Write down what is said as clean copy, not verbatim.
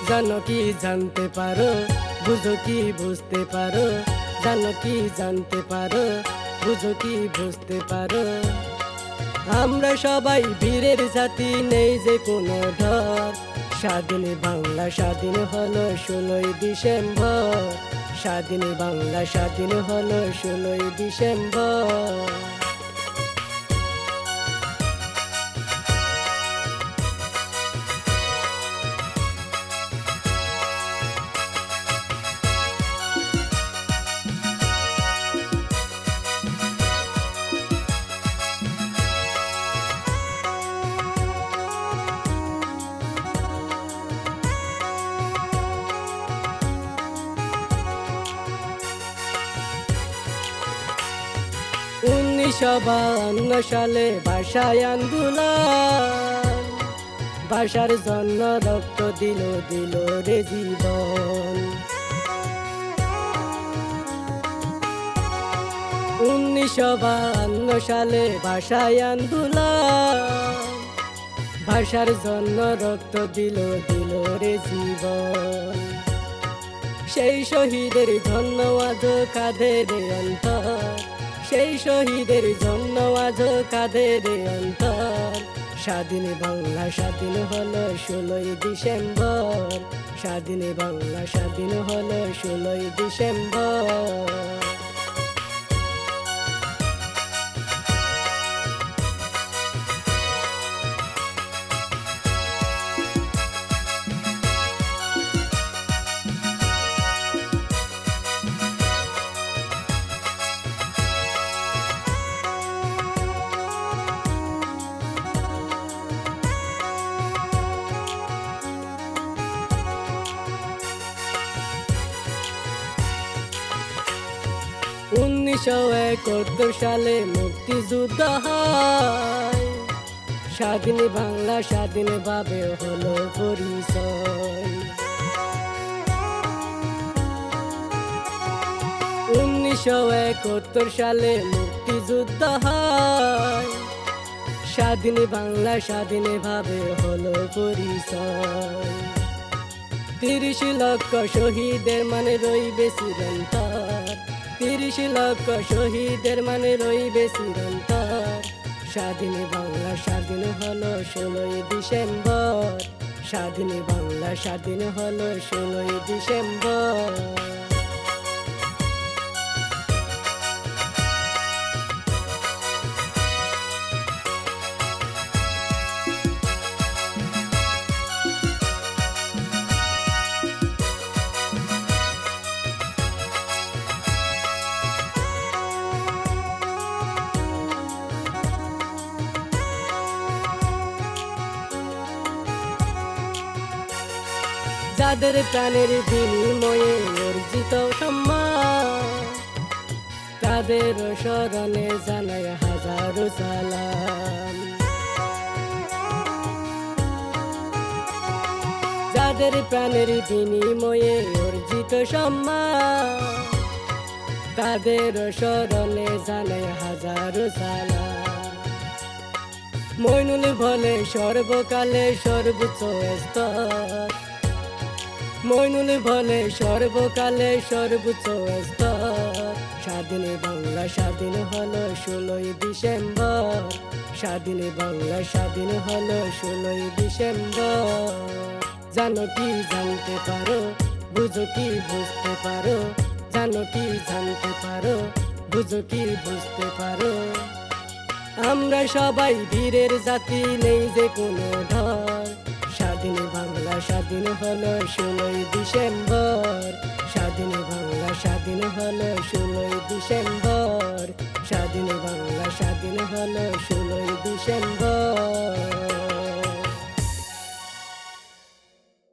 জানো কি জানতে পারো, বুঝো কি বুঝতে পারো, জানো কি জানতে পারো, বুঝো কি বুঝতে পারো। আমরা সবাই বীরের জাতি, নেই যে কোনো ডর। স্বাধীন বাংলা স্বাধীন হলো 16ই ডিসেম্বর। স্বাধীন বাংলা স্বাধীন হলো 16ই ডিসেম্বর। উনিশশো 52 সালে ভাষায় আন্দোলন, ভাষার জন্য রক্ত দিল দিল রে জীবন। 1952 সালে ভাষায় আন্দোলন, ভাষার জন্য রক্ত দিল দিল রে জীবন। সেই শহীদের জন্য আজ কাঁদে রে অন্তর, সেই শহীদের জন্য আজ কাঁদে রে অন্তর। স্বাধীন বাংলা স্বাধীন হলো 16ই ডিসেম্বর। স্বাধীন বাংলা স্বাধীন হলো 16ই ডিসেম্বর। উনিশশো 71 সালে মুক্তিযুদ্ধ হয়, স্বাধীন বাংলা স্বাধীন ভাবে হলো পরিচয়। 1971 সালে মুক্তিযুদ্ধ হয়, স্বাধীন বাংলা স্বাধীন ভাবে হলো পরিচয়। 30 লক্ষ শহীদের মানে রইবে চিরন্তর, 30 লক্ষ শহীদের মানে রইবে চিরন্তর। স্বাধীন বাংলা স্বাধীন হলো 16ই ডিসেম্বর। স্বাধীন বাংলা স্বাধীন হলো 16ই ডিসেম্বর। যাদের প্রাণের বিনিময়ে অর্জিত সম্মান, তাদের স্মরণে জানায় হাজারো সালাম। যাদের প্রাণের বিনিময়ে অর্জিত সম্মান, তাদের স্মরণে জানায় হাজারো সালাম। মইনুল বলে সর্বকালে সর্বোচ্চ স্তর, মইনুল বলে সর্বকালে সর্বোচ্চ স্তর। স্বাধীন বাংলা স্বাধীন হলো 16ই ডিসেম্বর। স্বাধীন বাংলা স্বাধীন হলো 16ই ডিসেম্বর। জানো কি জানতে পারো, বুঝো কি বুঝতে পারো, জানো কি জানতে পারো, বুঝো কি বুঝতে পারো। আমরা সবাই বীরের জাতি, নেই যে কোনো ডর। স্বাধীন বাংলা স্বাধীন হলো 16ই ডিসেম্বর। স্বাধীন বাংলা স্বাধীন হলো 16ই ডিসেম্বর। স্বাধীন বাংলা স্বাধীন হলো 16ই ডিসেম্বর।